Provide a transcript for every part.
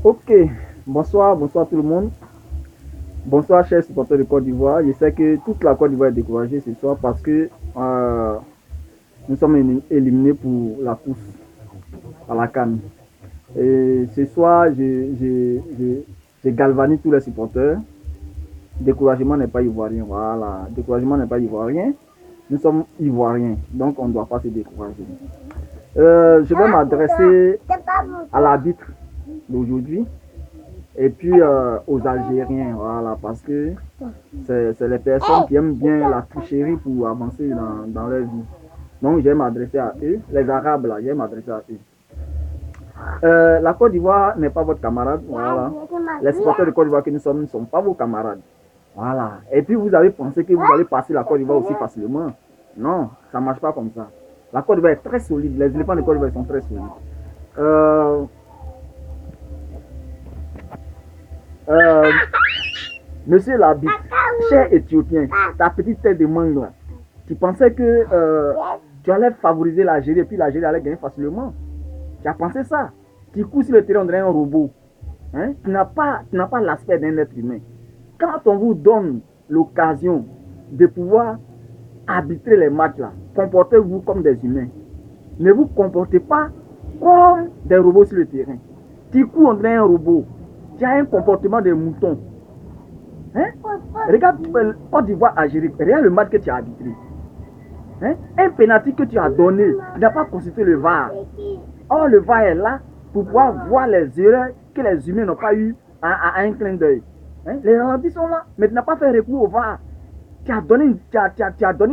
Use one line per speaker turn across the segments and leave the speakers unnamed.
Ok, bonsoir, bonsoir tout le monde. Bonsoir, chers supporters de Côte d'Ivoire. Je sais que toute la Côte d'Ivoire est découragée ce soir parce que nous sommes éliminés pour la course à la CAN. Et ce soir, j'ai galvanisé tous les supporters. Découragement n'est pas ivoirien. Voilà, découragement n'est pas ivoirien. Nous sommes ivoiriens, donc on ne doit pas se décourager. Je vais m'adresser à l'arbitre d'aujourd'hui et puis aux Algériens, voilà, parce que c'est les personnes qui aiment bien la tricherie pour avancer dans leur vie. Donc, je vais m'adresser à eux, les Arabes, là, je vais m'adresser à eux. La Côte d'Ivoire n'est pas votre camarade, voilà. Les supporters de Côte d'Ivoire que nous sommes ne sont pas vos camarades. Voilà. Et puis, vous avez pensé que vous allez passer la Côte d'Ivoire aussi facilement. Non, ça ne marche pas comme ça. La Côte d'Ivoire est très solide. Les éléphants de Côte d'Ivoire sont très solides. Euh, euh, Monsieur l'arbitre, cher Éthiopien, ta petite tête de mangue là, tu pensais que tu allais favoriser l'Algérie et puis l'Algérie allait gagner facilement. Tu as pensé ça. Tu cours sur le terrain, on dirait un robot. Hein? Tu n'as pas l'aspect d'un être humain. Quand on vous donne l'occasion de pouvoir arbitrer les matchs là, comportez-vous comme des humains. Ne vous comportez pas comme des robots sur le terrain. Tu cours, on dirait un robot. Tu as un comportement de mouton. Hein? Regarde Côte d'Ivoire Algérie, regarde le match que tu as arbitré. Hein? Un pénalty que tu as donné, tu n'as pas consulté le VAR. Or, le VAR est là pour pouvoir voir les erreurs que les humains n'ont pas eues à un clin d'œil. Hein? Les ralentis sont là, mais tu n'as pas fait recours au VAR. Tu as donné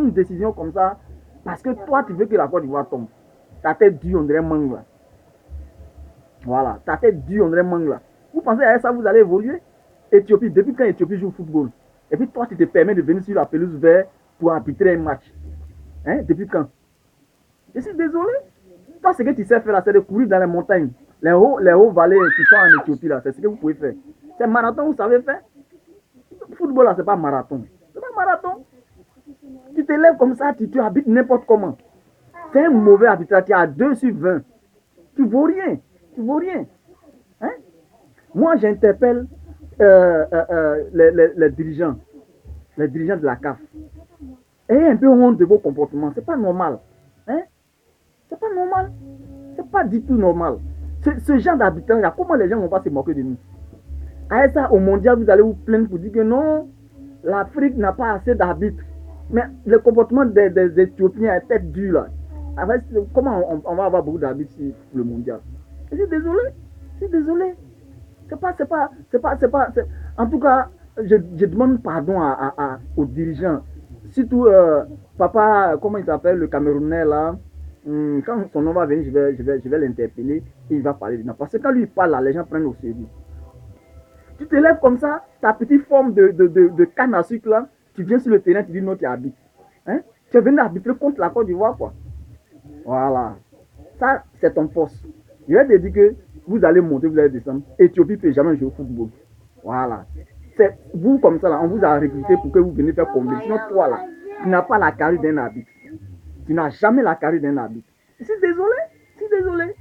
une décision comme ça parce que toi, tu veux que la Côte d'Ivoire tombe. Ta tête dure, on dirait mangue là. Voilà, ta tête dure, on dirait mangue là. Vous pensez à ça, vous allez évoluer? Éthiopie, depuis quand Éthiopie joue au football? Et puis toi, tu te permets de venir sur la pelouse verte pour arbitrer un match. Hein? Depuis quand? Je suis désolé. Toi, ce que tu sais faire là, c'est de courir dans les montagnes. Les hauts vallées qui sont en Éthiopie là, c'est ce que vous pouvez faire. C'est marathon, vous savez faire? Le football là, c'est pas marathon. C'est pas marathon. Tu te lèves comme ça, tu habites n'importe comment. C'est un mauvais arbitrage. Tu as 2 sur 20. Tu vaux rien. Tu vaux rien. Hein? Moi, j'interpelle les dirigeants. Les dirigeants de la CAF. Ayez un peu honte de vos comportements. C'est pas normal. Hein? C'est pas normal. C'est pas du tout normal. Ce genre d'arbitrage, comment les gens vont pas se moquer de nous? À ça, au mondial, vous allez vous plaindre pour dire que non, l'Afrique n'a pas assez d'arbitres. Mais le comportement des Éthiopiens est tête dure là. Avec, comment on va avoir beaucoup d'arbitres pour le mondial? Je suis désolé. Je suis désolé. En tout cas, je demande pardon aux dirigeants. Surtout, papa, comment il s'appelle, le Camerounais là. Quand son nom va venir, je vais l'interpeller et il va parler de nous. Parce que quand lui il parle là, les gens prennent au sérieux. Tu te lèves comme ça, ta petite forme de canne à sucre là, tu viens sur le terrain, tu dis non, tu habites. Hein? Tu es venu arbitrer contre la Côte d'Ivoire, quoi. Voilà. Ça, c'est ton poste. Je vais te dire que vous allez monter, vous allez descendre. Éthiopie ne peut jamais jouer au football. Voilà. C'est vous, comme ça, là, on vous a recruté pour que vous veniez faire combler. Sinon, toi, là, tu n'as pas la carrure d'un arbitre. Tu n'as jamais la carrure d'un arbitre. Je suis désolé. Je suis désolé.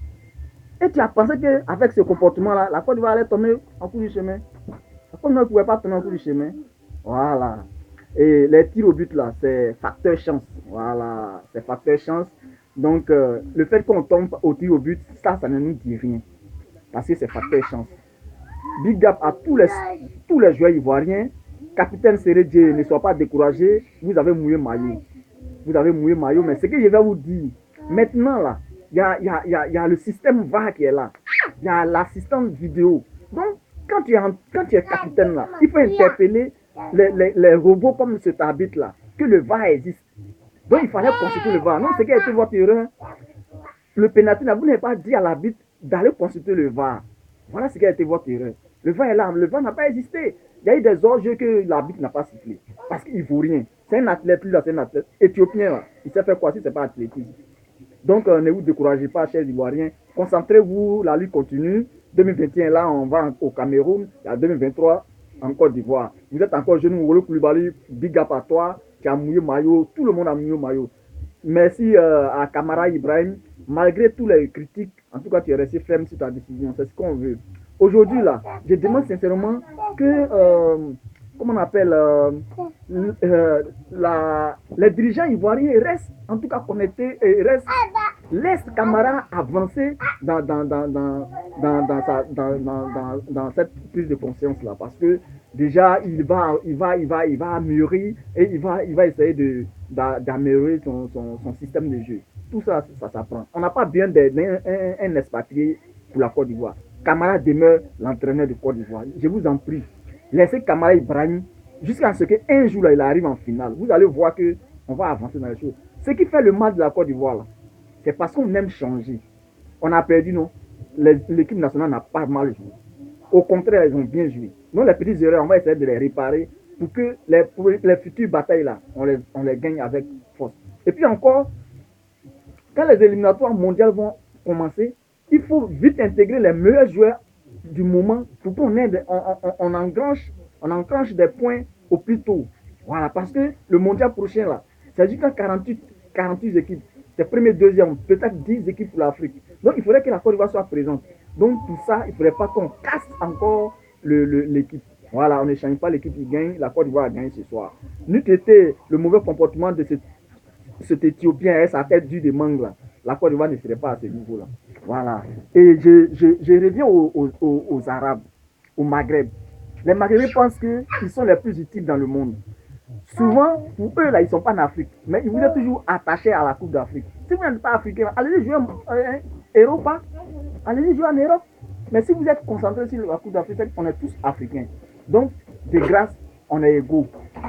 Et tu as pensé qu'avec ce comportement-là, la Côte d'Ivoire allait tomber en cours du chemin. La Côte d'Ivoire ne pouvait pas tomber en cours du chemin. Voilà. Et les tirs au but, là, c'est facteur chance. Voilà. C'est facteur chance. Donc, le fait qu'on tombe au tir au but, ça ne nous dit rien. Parce que c'est facteur chance. Big up à tous les joueurs ivoiriens. Capitaine Sérédié, ne sois pas découragé. Vous avez mouillé maillot. Vous avez mouillé maillot. Mais ce que je vais vous dire, maintenant, là, il y a le système VAR qui est là. Il y a l'assistant vidéo. Donc, quand tu es capitaine, là, il faut interpeller les robots comme cet arbitre là, que le VAR existe. Donc il fallait consulter le VAR. Non, c'est qu'a été votre erreur. Le pénalty, vous n'avez pas dit à l'arbitre d'aller consulter le VAR. Voilà ce qui a été votre erreur. Le VAR est là, le VAR n'a pas existé. Il y a eu des enjeux que l'arbitre n'a pas sifflé. Parce qu'il ne vaut rien. C'est un athlète, lui là, c'est un athlète éthiopien. Là. Il sait faire quoi si ce n'est pas athlétisme. Donc ne vous découragez pas, chers Ivoiriens. Concentrez-vous, la lutte continue. 2021, là, on va au Cameroun. Il y a 2023 en Côte d'Ivoire. Vous êtes encore jeune, Ngolo Koulibaly, big up à toi. Tu as mouillé maillot, tout le monde a mouillé maillot. Merci à Kamara Ibrahim. Malgré tous les critiques, en tout cas, tu es resté ferme sur ta décision. C'est ce qu'on veut. Aujourd'hui, là, je demande sincèrement que, comment on appelle, les dirigeants ivoiriens restent en tout cas connectés et restent, laissent Camara avancer dans cette prise de conscience-là. Parce que déjà, il va améliorer et il va essayer d'améliorer son système de jeu. Tout ça, ça s'apprend. On n'a pas besoin d'un expatrié pour la Côte d'Ivoire. Camara demeure l'entraîneur de Côte d'Ivoire. Je vous en prie, laissez Camara Ibrahim jusqu'à ce qu'un jour là, il arrive en finale. Vous allez voir qu'on va avancer dans les choses. Ce qui fait le mal de la Côte d'Ivoire, c'est parce qu'on aime changer. On a perdu, non? L'équipe nationale n'a pas mal joué. Au contraire, ils ont bien joué. Nous, les petites erreurs, on va essayer de les réparer pour que pour les futures batailles, là, on les gagne avec force. Et puis encore, quand les éliminatoires mondiales vont commencer, il faut vite intégrer les meilleurs joueurs du moment pour qu'on engrange des points au plus tôt. Voilà, parce que le mondial prochain, là, c'est jusqu'à 48 équipes. C'est premier, deuxième, peut-être 10 équipes pour l'Afrique. Donc, il faudrait que la Côte d'Ivoire soit présente. Donc, pour ça, il ne faudrait pas qu'on casse encore l'équipe. Voilà, on ne change pas l'équipe qui gagne. La Côte d'Ivoire a gagné ce soir. N'eût été le mauvais comportement de cet Éthiopien et sa tête dure de mangue là, la Côte d'Ivoire ne serait pas à ce niveau-là. Voilà. Et je reviens aux Arabes, au Maghreb. Les Maghrébins pensent qu'ils sont les plus utiles dans le monde. Souvent, pour eux, là, ils ne sont pas en Afrique, mais ils vous êtes toujours attachés à la Coupe d'Afrique. Si vous n'êtes pas africain, allez-y jouer en Europe, allez-y jouer en Europe. Mais si vous êtes concentré sur la Coupe d'Afrique, on est tous africains. Donc, de grâce, on est égaux.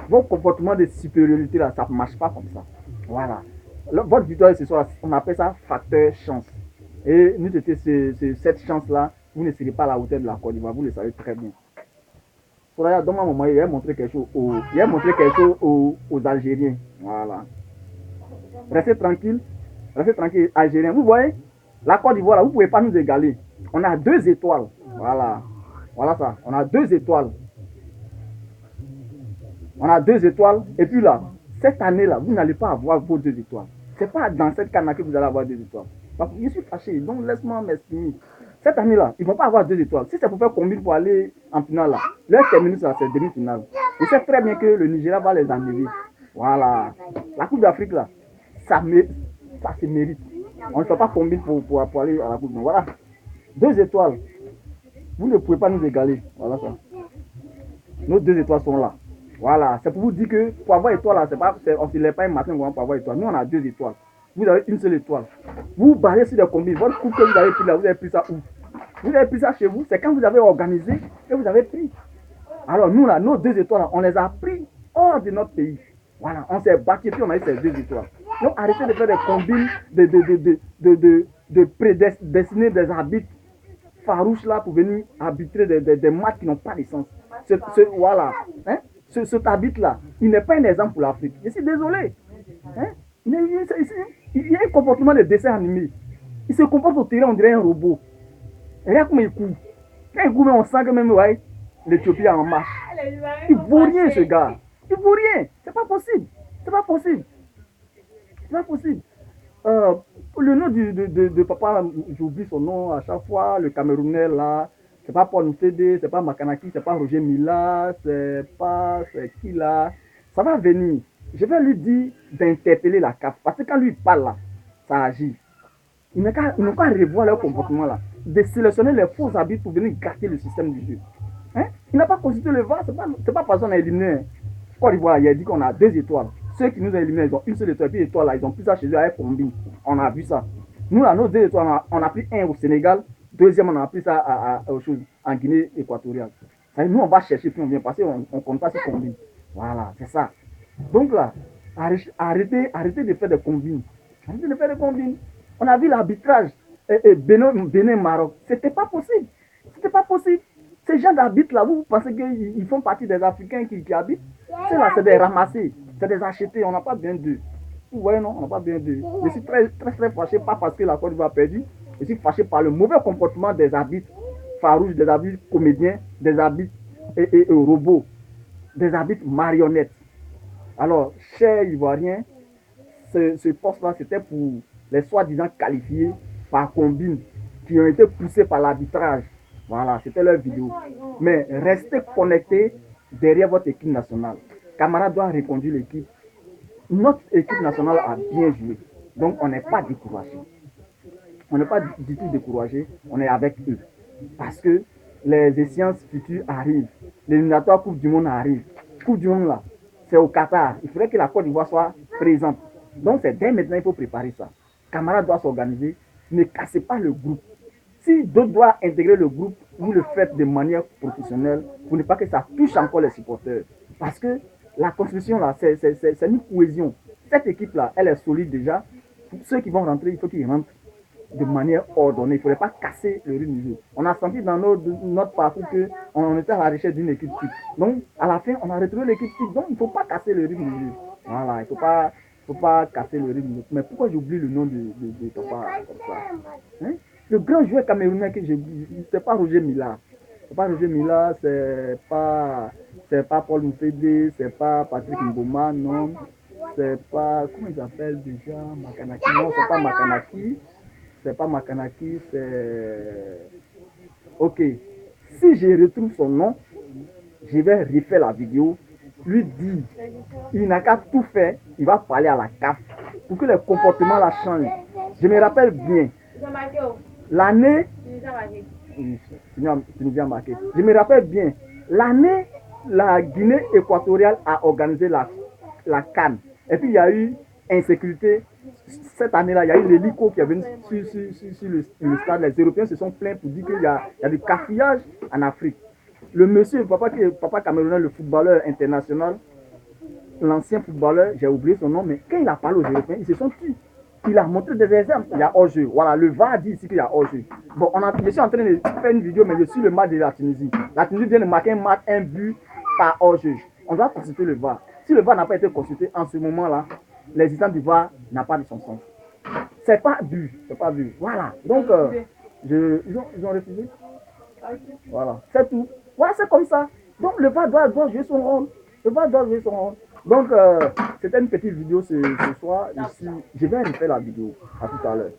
Votre comportement de supériorité, là, ça ne marche pas comme ça. Voilà. Votre victoire ce soir, on appelle ça facteur chance. Et nous, cette chance-là, vous ne serez pas à la hauteur de la Côte d'Ivoire, vous le savez très bien. Soraya, dans un moment, il a montré quelque chose aux Algériens. Voilà. Restez tranquille, Algériens. Vous voyez, la Côte d'Ivoire, vous ne pouvez pas nous égaler. On a 2 étoiles. Voilà. Voilà ça. On a 2 étoiles. On a 2 étoiles. Et puis là, cette année-là, vous n'allez pas avoir vos 2 étoiles. Ce n'est pas dans cette canne que vous allez avoir 2 étoiles. Donc, je suis fâché, donc laisse-moi m'exprimer. Cette année-là, ils ne vont pas avoir 2 étoiles. Si c'est pour faire combien pour aller en finale là, leur terminus là, c'est demi-finale. Je sais très bien que le Nigeria va les enlever. Voilà. La Coupe d'Afrique là, ça se mérite. On ne fait pas combien pour aller à la Coupe. Donc voilà. 2 étoiles. Vous ne pouvez pas nous égaler. Voilà ça. Nos 2 étoiles sont là. Voilà. C'est pour vous dire que pour avoir étoile là, on ne se lève pas un matin pour avoir étoile. Nous on a 2 étoiles. Vous avez une seule étoile. Vous barrez sur des combis. Votre coupe que vous avez pris là, vous avez pris ça où? Vous avez pris ça chez vous. C'est quand vous avez organisé que vous avez pris. Alors nous là, nos 2 étoiles, on les a pris hors de notre pays. Voilà, on s'est battu puis on a eu ces 2 étoiles. Donc arrêtez de faire des combines, de prédestiner des arbitres farouches là pour venir arbitrer des matchs qui n'ont pas de sens. Voilà. Hein? Cet arbitre là, il n'est pas un exemple pour l'Afrique. Je suis désolé. Hein? Il y a un comportement de dessin animé. Il se comporte au terrain, on dirait un robot. Regarde comment il court. Quand il court, on sent que même ouais, l'Éthiopie est en marche. Il ne vaut rien, ce gars. Il ne vaut rien. C'est pas possible. C'est pas possible. C'est pas possible. Le nom de papa, j'oublie son nom à chaque fois, le Camerounais là. C'est pas Paul Mfede, c'est pas Makanaki, c'est pas Roger Mila, c'est qui là. Ça va venir. Je vais lui dire d'interpeller la CAF. Parce que quand lui parle là, ça agit. Ils n'ont qu'à revoir leur comportement là. De sélectionner les faux habits pour venir gâter le système du jeu. Hein? Il n'a pas consulté le VAR, c'est pas parce qu'on a éliminé. Côte d'Ivoire, il a dit qu'on a 2 étoiles. Ceux qui nous ont éliminés, ils ont une seule étoile. Puis l'étoile là, ils ont pris ça chez eux avec combine. On a vu ça. Nous là, nos 2 étoiles, on a pris un au Sénégal. Deuxième, on a pris ça en Guinée équatoriale. Nous, on va chercher, puis on vient passer, on ne compte pas sur combine. Voilà, c'est ça. Donc là, arrêtez de faire des combines. Arrêtez de faire des combines. On a vu l'arbitrage Bénin-Maroc. C'était pas possible. C'était pas possible. Ces gens d'arbitres là, vous pensez qu'ils font partie des Africains qui habitent? C'est là, c'est des ramassés, c'est des achetés. On n'a pas besoin d'eux. Vous voyez, non? On n'a pas besoin d'eux. Je suis très, très, très fâché, pas parce que la Côte d'Ivoire a perdu. Je suis fâché par le mauvais comportement des arbitres farouches, des arbitres comédiens, des arbitres et robots, des arbitres marionnettes. Alors, chers Ivoiriens, ce poste-là, c'était pour les soi-disant qualifiés par combine qui ont été poussés par l'arbitrage. Voilà, c'était leur vidéo. Mais restez connectés derrière votre équipe nationale. Camara doit reconduire l'équipe. Notre équipe nationale a bien joué. Donc, on n'est pas découragé. On n'est pas du tout découragé. On est avec eux. Parce que les échéances futures arrivent. L'éliminatoire Coupe du Monde arrive. Coupe du Monde là, c'est au Qatar. Il faudrait que la Côte d'Ivoire soit présente. Donc, c'est dès maintenant qu'il faut préparer ça. Camara doit s'organiser. Ne cassez pas le groupe. Si d'autres doivent intégrer le groupe, vous le faites de manière professionnelle pour ne pas que ça touche encore les supporters. Parce que la construction, là, c'est une cohésion. Cette équipe-là, elle est solide déjà. Pour ceux qui vont rentrer, il faut qu'ils rentrent de manière ordonnée. Il ne faudrait pas casser le rythme du jeu. On a senti dans notre parcours qu'on était à la recherche d'une équipe type. Donc, à la fin, on a retrouvé l'équipe type. Donc, il ne faut pas casser le rythme du jeu. Voilà, il ne faut pas casser le rythme. Mais pourquoi j'oublie le nom de papa comme ça, hein? Le grand joueur camerounais que j'ai, c'est pas Roger Mila. C'est pas Roger Mila, c'est pas Paul Moufede, c'est pas Patrick Mboma, non. C'est pas, comment il s'appelle déjà, Makanaki. Non, c'est pas Makanaki. C'est pas Makanaki, c'est... Ok. Si je retrouve son nom, je vais refaire la vidéo, lui dire, il n'a qu'à tout faire, il va parler à la CAF pour que le comportement la change. Je me rappelle bien, l'année... Je me rappelle bien, l'année, la Guinée équatoriale a organisé la CAN. Et puis il y a eu insécurité. Cette année-là, il y a eu l'hélico qui est venu sur le stade. Les Européens se sont plaints pour dire qu'il y a du cafouillage en Afrique. Le monsieur, papa camerounais, le footballeur international, l'ancien footballeur, j'ai oublié son nom, mais quand il a parlé aux Européens, ils se sont tués. Il a montré des exemples. Il y a hors-jeu. Voilà, le VAR dit ici qu'il y a hors-jeu. Bon, je suis en train de faire une vidéo, mais je suis le match de la Tunisie. La Tunisie vient de marquer un but par hors-jeu. On doit consulter le VAR. Si le VAR n'a pas été consulté en ce moment-là, l'existence du VAR n'a pas de son sens. C'est pas vu. C'est pas vu. Voilà. Donc, ils ont refusé. Voilà. C'est tout. Voilà, c'est comme ça. Donc, le VAR doit jouer son rôle. Le VAR doit jouer son rôle. Donc, c'était une petite vidéo ce soir. Ici, je vais refaire la vidéo. À tout à l'heure.